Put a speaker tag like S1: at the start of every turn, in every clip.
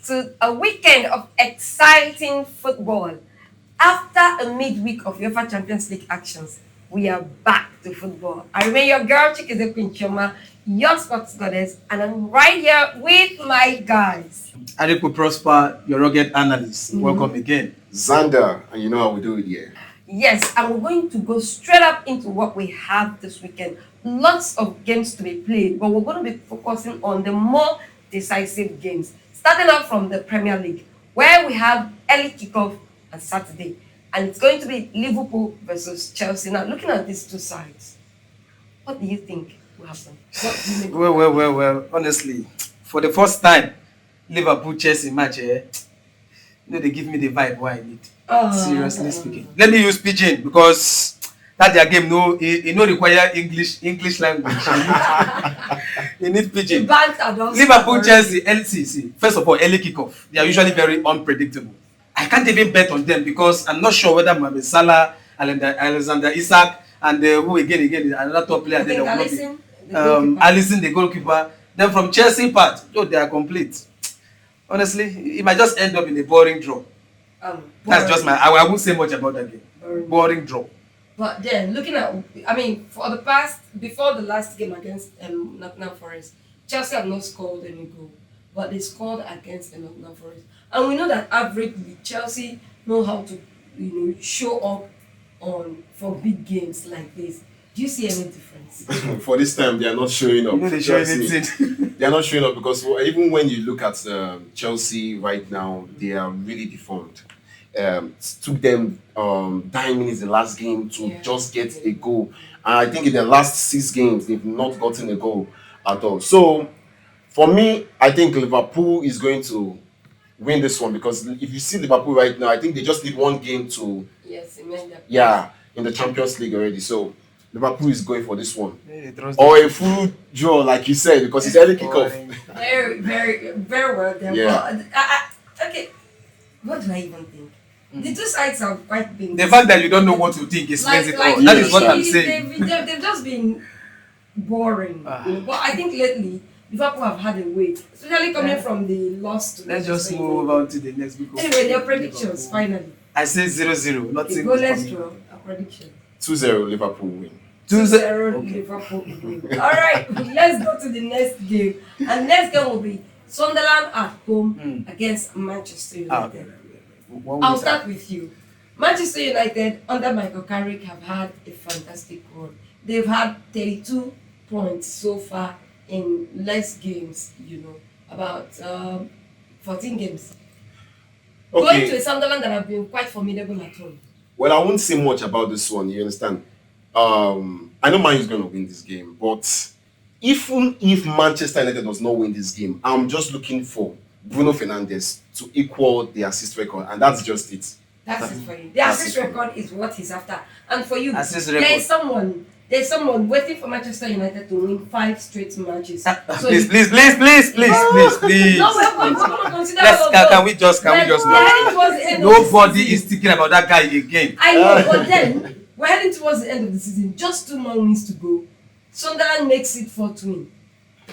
S1: to a weekend of exciting football. After a midweek of UEFA Champions League actions, we are back to football. I remain your girl, Chikeze Quinchoma, your sports goddess, and I'm right here with my guys.
S2: Adeku Prosper, your rugged analyst. Welcome again.
S3: Xander, and you know how we do it here.
S1: Yes, and we're going to go straight up into what we have this weekend. Lots of games to be played, but we're going to be focusing on the more decisive games. Starting out from the Premier League, where we have early kickoff on Saturday, and it's going to be Liverpool versus Chelsea. Now, looking at these two sides, what do you think will happen? What do you make?
S2: Well. Honestly, for the first time, Liverpool Chelsea match, they give me the vibe what I need. Seriously speaking. Let me use pidgin because that their game it no require English language. You need pidgin. Liverpool Chelsea LCC. First of all, early kickoff. They are usually very unpredictable. I can't even bet on them because I'm not sure whether Mohamed Salah, Alexander Isak, and who again another top player. They will not be. Alisson, the goalkeeper. Then from Chelsea part, they are complete. Honestly, it might just end up in a boring draw. That's just I won't say much about that game. Boring draw.
S1: But then, looking at, before the last game against Nottingham Forest, Chelsea have not scored any goal, but they scored against Nottingham Forest. And we know that averagely, Chelsea know how to, show up for big games like this. Do you see any difference?
S3: For this time, they are not showing up.
S2: They show anything.
S3: They are not showing up because even when you look at Chelsea right now, they are really deformed. It took them 9 minutes the last game to just get a goal. And I think in the last 6 games, they've not gotten a goal at all. So, for me, I think Liverpool is going to win this one because if you see Liverpool right now, I think they just need one game to... in the Champions League already. So, Liverpool is going for this one. Or a full draw, like you said, because it's early kickoff.
S1: Very, very, very well done.
S3: Yeah.
S1: Okay, what do I even think? The two sides are quite big.
S2: The fact that you don't know what to think explains it all. That is what I'm saying.
S1: They've just been boring. But I think lately, Liverpool have had a weight, especially coming from the loss to
S2: Let's just move on to the next week.
S1: Anyway, their predictions, finally.
S2: I say 0-0. Nothing.
S1: Let's draw a prediction.
S3: 2-0 Liverpool win.
S1: 2-0 Liverpool win. Alright, let's go to the next game. And next game will be Sunderland at home against Manchester United. I'll start with you. Manchester United under Michael Carrick have had a fantastic run. They've had 32 points so far in less games, about 14 games.
S3: Okay.
S1: Going to a Sunderland that have been quite formidable at home.
S3: Well, I won't say much about this one, you understand? I know Man U is going to win this game, but even if Manchester United does not win this game, I'm just looking for Bruno Fernandes to equal the assist record, and that's just it.
S1: That's it for you. The assist record is what he's after. And for you, there's someone waiting for Manchester United to win 5 straight matches.
S2: So please. No,
S1: we're going to consider
S2: Can we just Nobody is thinking about that guy again.
S1: I know, but then we're heading towards the end of the season. Just 2 more wins to go. Sunderland makes it 4-2.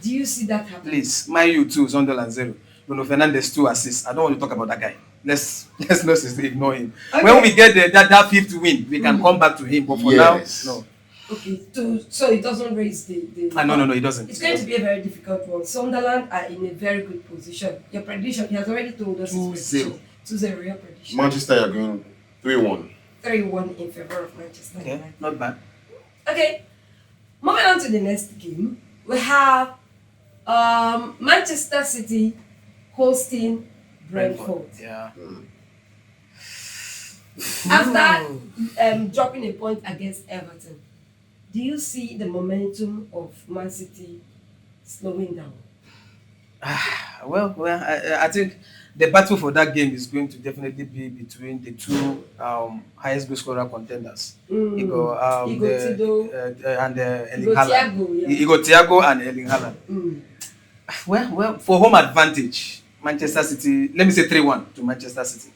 S1: Do you see that happening?
S2: Please, Man U 2, Sunderland 0. Bruno Fernandes 2 assists. I don't want to talk about that guy. Let's not ignore him. Okay. When we get that 5th win, we can come back to him. But for now, no.
S1: Okay, so it doesn't raise the
S2: no, it doesn't.
S1: It's going to be a very difficult one. Sunderland are in a very good position. Your prediction, he has already told us
S3: 2-0.
S1: 2-0, your prediction.
S3: Manchester are going 3-1.
S1: 3-1 in favor of Manchester United.
S2: Okay, not bad.
S1: Okay, moving on to the next game, we have Manchester City hosting Brentford.
S2: Yeah.
S1: After dropping a point against Everton, do you see the momentum of Man City slowing down?
S2: Well, I think the battle for that game is going to definitely be between the two highest goal scorer contenders. Igor Thiago and Erling Haaland. Well, for home advantage, Manchester City, let me say 3-1 to Manchester City.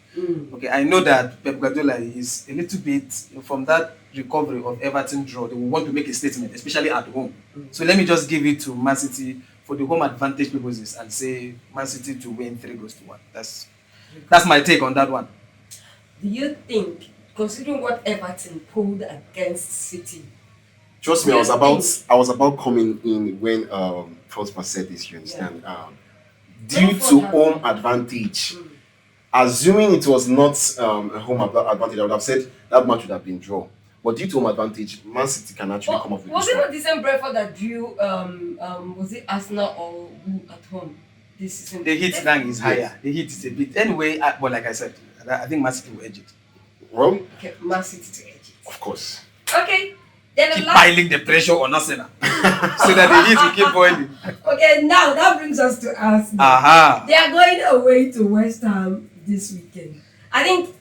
S2: Okay, I know that Pep Guardiola is a little bit from that recovery of Everton draw. They will want to make a statement, especially at home. So let me just give it to Man City for the home advantage purposes and say Man City to win 3-1. That's my take on that one.
S1: Do you think, considering what Everton pulled against City?
S3: Trust me, I was about coming in when Prosper said this, you understand? Due to home advantage, assuming it was not a home advantage, I would have said that match would have been draw. But due to home advantage, Man City can actually come up with
S1: was
S3: this
S1: it
S3: one.
S1: not the same Brentford that drew was it Arsenal or who at home this season?
S2: The heat rank is higher. The heat is a bit anyway, but like I said, I think Man City will edge it.
S3: Well,
S1: Okay, Man City to edge it.
S3: of course.
S1: Okay. Then the
S2: Keep
S1: last
S2: piling the pressure on Arsenal so that the heat will keep boiling.
S1: Okay, now that brings us to Arsenal.
S2: Aha.
S1: They are going away to West Ham this weekend. I think,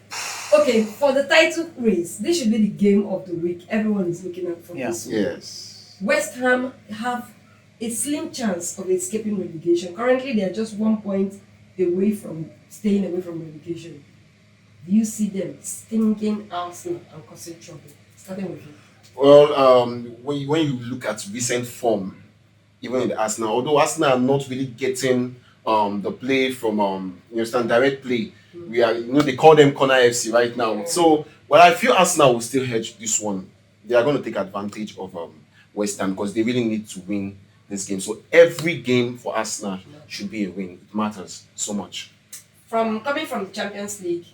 S1: okay, for the title race, this should be the game of the week. Everyone is looking out for this one.
S3: Yes.
S1: West Ham have a slim chance of escaping relegation. Currently, they are just 1 point away from staying away from relegation. Do you see them stinking Arsenal and causing trouble? Starting with you.
S3: Well, when you look at recent form, even in the Arsenal, although Arsenal are not really getting the play from you understand, direct play, we are, they call them corner FC right now. So, well, I feel Arsenal will still hedge this one. They are going to take advantage of West Ham because they really need to win this game. So every game for Arsenal should be a win. It matters so much.
S1: Coming from the Champions League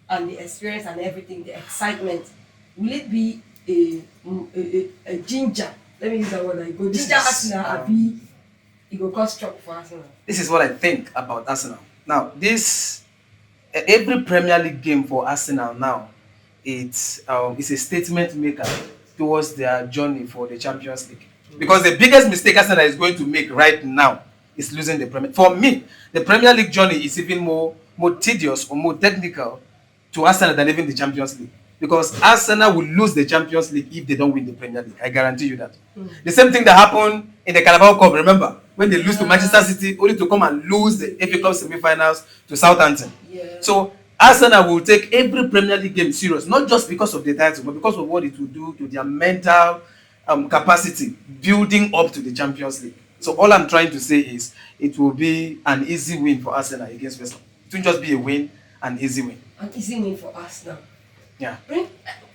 S1: and the experience and everything, the excitement, will it be a ginger? Let me use that word. Like, go ginger Arsenal, Abi, it will cause trouble for Arsenal.
S2: This is what I think about Arsenal. Now, every Premier League game for Arsenal now, it's a statement maker towards their journey for the Champions League. Because the biggest mistake Arsenal is going to make right now is losing the Premier. For me, the Premier League journey is even more tedious or more technical to Arsenal than even the Champions League. Because Arsenal will lose the Champions League if they don't win the Premier League. I guarantee you that. The same thing that happened in the Carabao Cup, remember? When they lose to Manchester City, only to come and lose the FA Cup semi-finals to Southampton.
S1: Yeah.
S2: So Arsenal will take every Premier League game serious, not just because of the title, but because of what it will do to their mental capacity building up to the Champions League. So all I'm trying to say is it will be an easy win for Arsenal against West Ham. It won't just be a win, an easy win.
S1: An easy win for Arsenal.
S2: Yeah.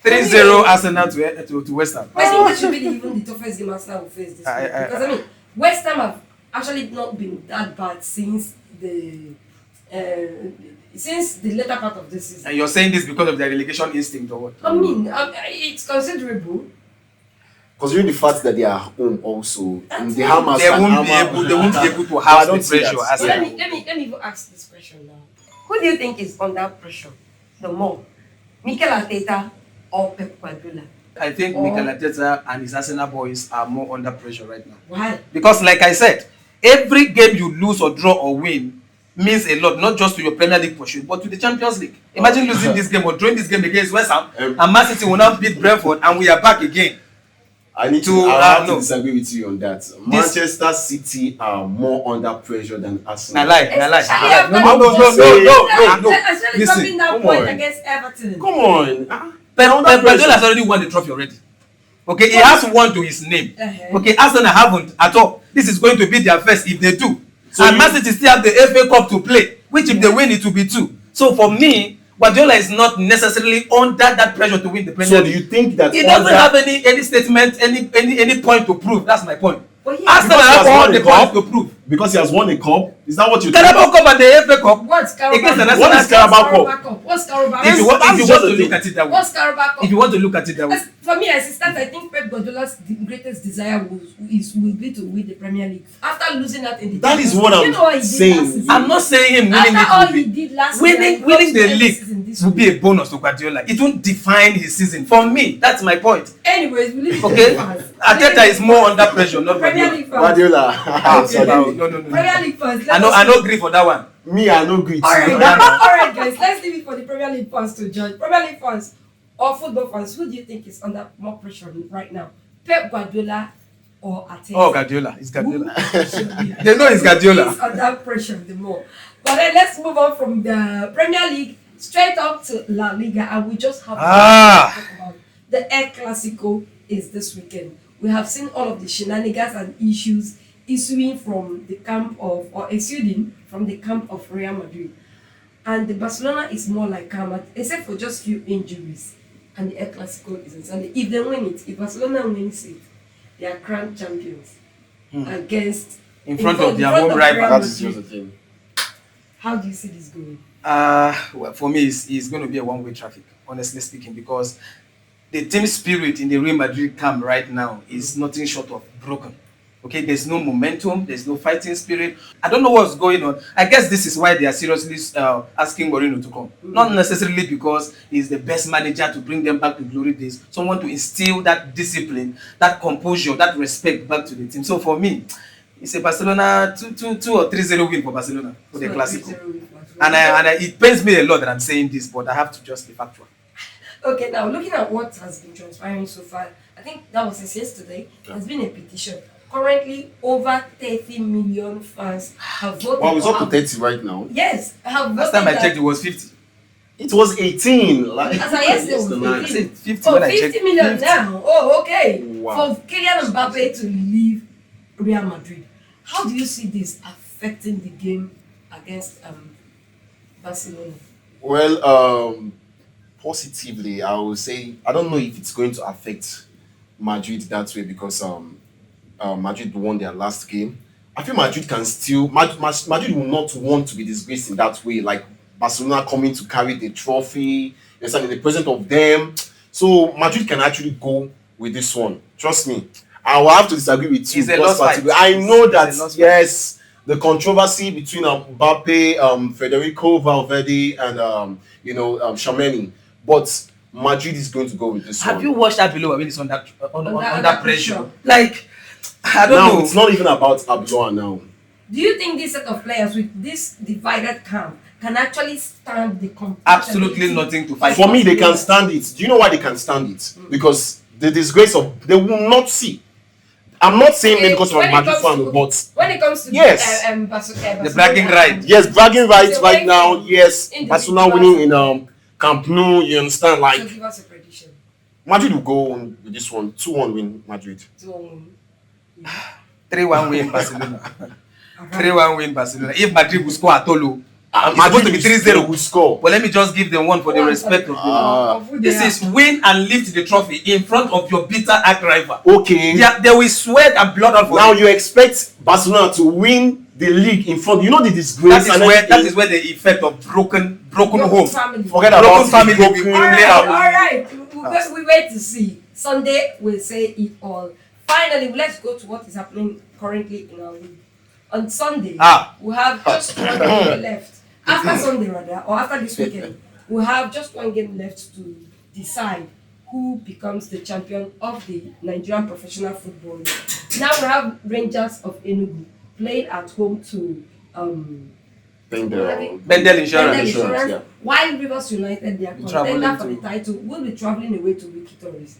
S1: 3-0
S2: Arsenal to West Ham.
S1: I think this should be even the toughest game Arsenal will face this week. Because I mean, West Ham have actually not been that bad since the later part of this season.
S2: And you're saying this because of their relegation instinct or what?
S1: I mean, it's considerable.
S3: Considering the fact that they are home also,
S1: That's
S3: the
S1: it.
S3: Hammers
S2: They won't be able to house the pressure.
S1: But let me even ask this question now. Who do you think is under pressure the more? Mikel Arteta or Pep Guardiola?
S2: I think Mikel Arteta and his Arsenal boys are more under pressure right now.
S1: Why?
S2: Because like I said, every game you lose or draw or win means a lot, not just to your Premier League pursuit, but to the Champions League. Imagine losing this game or drawing this game against West Ham, and Man City will now beat Brentford, and we are back again.
S3: I have to disagree with you on that. Manchester City are more under pressure than Arsenal.
S2: I lie. No.
S1: Especially dropping that point against Everton.
S3: Come on.
S2: Pep Guardiola has already won the trophy already. Okay, he has one to his name. Okay, Arsenal haven't at all. This is going to be their first if they do. And Man City still have the FA Cup to play, which if they win it will be 2. So for me, Guardiola is not necessarily under that pressure to win the Premier League.
S3: So do you think that
S2: he doesn't have any statement, any point to prove? That's my point.
S1: Arsenal
S2: have all the points to prove.
S3: Because he has won a cup? Is that what you
S2: Carabao Cup and the FA Cup?
S1: What's Carabao Cup?
S3: What is Carabao Cup?
S1: What's Carabao Cup?
S2: If you want to look at it that way.
S1: What's Carabao Cup?
S2: If you want to look at it that way.
S1: For me, as it stands, I think Pep Guardiola's greatest desire will be to win the Premier League. After losing that in the
S3: That is what I'm saying.
S2: I'm not saying him winning
S1: After all
S2: it
S1: he did last
S2: winning the league will be a bonus to Guardiola. It won't define his season. For me, that's my point.
S1: Anyways, we leave
S2: okay? Arteta is more under pressure, not
S1: Premier League fans.
S3: Guardiola.
S2: No.
S1: Premier League fans.
S2: I don't agree for that one.
S3: Me, I don't agree.
S1: Alright, guys, let's leave it for the Premier League fans to judge. Premier League fans or football fans, who do you think is under more pressure right now? Pep Guardiola or Arteta?
S2: Oh, Guardiola. It's Guardiola. They know it's Guardiola.
S1: He's under pressure the more. But then let's move on from the Premier League straight up to La Liga, and we just have to talk about the clasico is this weekend. We have seen all of the shenanigans and issues issuing from the camp of, or exuding from the camp of Real Madrid. And the Barcelona is more like Karma, except for just few injuries. And the El Clasico is on Sunday. If they win it, if Barcelona wins it, they are crowned champions against
S2: in front of their home rival.
S3: That is just the thing.
S1: How do you see this going?
S2: Well, for me, it's going to be a one-way traffic, honestly speaking, because the team spirit in the Real Madrid camp right now is nothing short of broken. Okay, there's no momentum, there's no fighting spirit. I don't know what's going on. I guess this is why they are seriously asking Mourinho to come. Not necessarily because he's the best manager to bring them back to glory days. Someone to instill that discipline, that composure, that respect back to the team. So for me, it's a Barcelona 2 or 3-0 win for Barcelona for the clasico. And it pains me a lot that I'm saying this, but I have to just be factual.
S1: Okay, now looking at what has been transpiring so far, I think that was since yesterday. There's been a petition. Currently, over 30 million fans have voted.
S3: Wow, it's up to 30 right now.
S1: Yes, have voted.
S2: Last time I checked, it was 50.
S3: It was 18. Like,
S1: as I yesterday was
S2: I
S1: 18.
S2: said 50
S1: Oh,
S2: when I
S1: 50
S2: checked.
S1: million
S2: 50.
S1: now. Oh, okay.
S3: Wow.
S1: For Kylian Mbappe to leave Real Madrid, how do you see this affecting the game against Barcelona?
S3: Well, positively, I would say I don't know if it's going to affect Madrid that way because Madrid won their last game. I feel Madrid can still Madrid will not want to be disgraced in that way, like Barcelona coming to carry the trophy, you understand, in the presence of them. So Madrid can actually go with this one. Trust me. I will have to disagree with you.
S2: It's a lost fight.
S3: I know
S2: It's
S3: that
S2: a lost
S3: yes, the controversy between Mbappe, Federico Valverde, and Tchouaméni, but Madrid is going to go with this one.
S2: Have you watched that below when it's under
S1: Under
S2: pressure?
S1: pressure.
S2: Like, I don't
S3: Now
S2: know.
S3: it's not even about Abdullah now.
S1: Do you think this set of players with this divided camp can actually stand the competition?
S2: Absolutely nothing to fight.
S3: For me, they can stand it. Do you know why they can stand it? Because the disgrace of they will not see. I'm not saying it because of
S1: When it
S3: Madrid
S1: comes
S3: fan,
S1: to-
S3: but
S1: when it comes to
S3: Yes.
S2: The bragging right.
S3: yes, bragging rights
S1: It's a
S3: right
S1: way
S3: now.
S1: for
S3: Yes,
S1: individuals.
S3: Barcelona winning in Camp Nou. You understand?
S1: So
S3: Like
S1: give us a prediction.
S3: Madrid will go on with this one. 2-1 win Madrid.
S2: 3-1 win Barcelona. 3-1 win Barcelona. If Madrid will score at all, it's
S3: Madrid
S2: supposed to be 3-0.
S3: will score.
S2: But let me just give them one for the respect of them. This is win and lift the trophy in front of your bitter arch rival.
S3: Okay.
S2: They will sweat and blood out for
S3: Now
S2: it.
S3: you expect Barcelona to win the league in front. You know the disgrace.
S2: That is where the effect of broken home.
S1: Family.
S3: Forget
S2: Broken
S3: about
S2: family
S3: the
S2: will
S3: broken.
S2: play
S1: All
S2: out.
S1: right. We wait to see. Sunday will say it all. Finally, let's go to what is happening currently in our league. On Sunday, we have just one game left. After Sunday, rather, or after this weekend, we have just one game left to decide who becomes the champion of the Nigerian Professional Football League. Now we have Rangers of Enugu playing at home to
S3: Bendel
S2: Bendel Insurance.
S3: Insurance, yeah.
S1: while Rivers United, their
S2: Traveling
S1: contender for
S2: to-
S1: the title, will be traveling away to Wiki Tourist.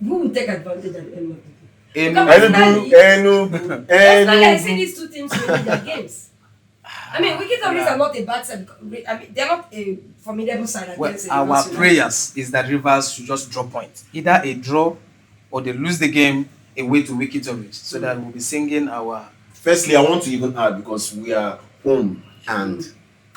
S1: Who will take advantage at the end of the day?
S3: Enugu.
S1: Personally, I see these two teams winning their games. I mean, Wiki Tourist are not a bad side. I mean, they're not a formidable side
S2: Well,
S1: against
S2: our
S1: Rivers United.
S2: prayers is that Rivers should just drop points. Either a draw or they lose the game away to Wiki Tourist. So that we'll be singing our...
S3: Firstly, I want to even add because we are home and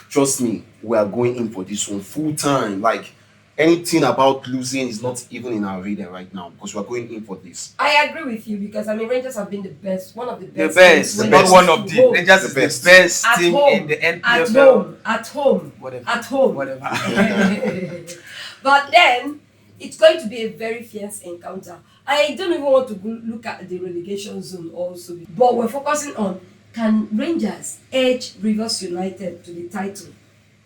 S3: trust me, we are going in for this one full time. Like anything about losing is not even in our radar right now because we are going in for this.
S1: I agree with you because I mean Rangers have been the best, one of the
S2: The
S1: best.
S2: best,
S1: teams
S2: not
S1: when
S2: one
S1: it
S2: of
S1: comes to
S2: the.
S1: home.
S2: Rangers
S3: The
S2: is the
S3: best.
S2: best
S1: At
S2: team
S1: home,
S2: in the
S1: at
S2: NPFL.
S1: home, at home,
S2: Whatever.
S1: at home.
S2: Whatever.
S1: But then it's going to be a very fierce encounter. I don't even want to look at the relegation zone also, but we're focusing on, can Rangers edge Rivers United to the title,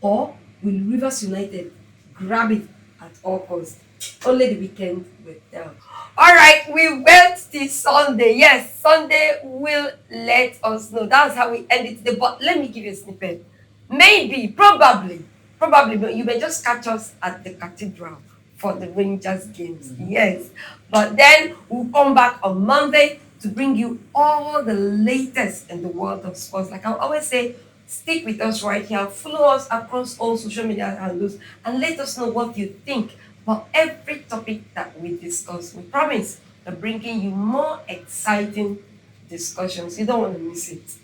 S1: or will Rivers United grab it at all costs? Only the weekend will tell. All right, we wait till Sunday. Yes, Sunday will let us know. That's how we end it today. But let me give you a snippet. Maybe, probably, but you may just catch us at the cathedral for the Rangers games. Yes, but then we'll come back on Monday to bring you all the latest in the world of sports. Like I always say, stick with us right here. Follow us across all social media handles and let us know what you think about every topic that we discuss. We promise bringing you more exciting discussions. You don't want to miss it.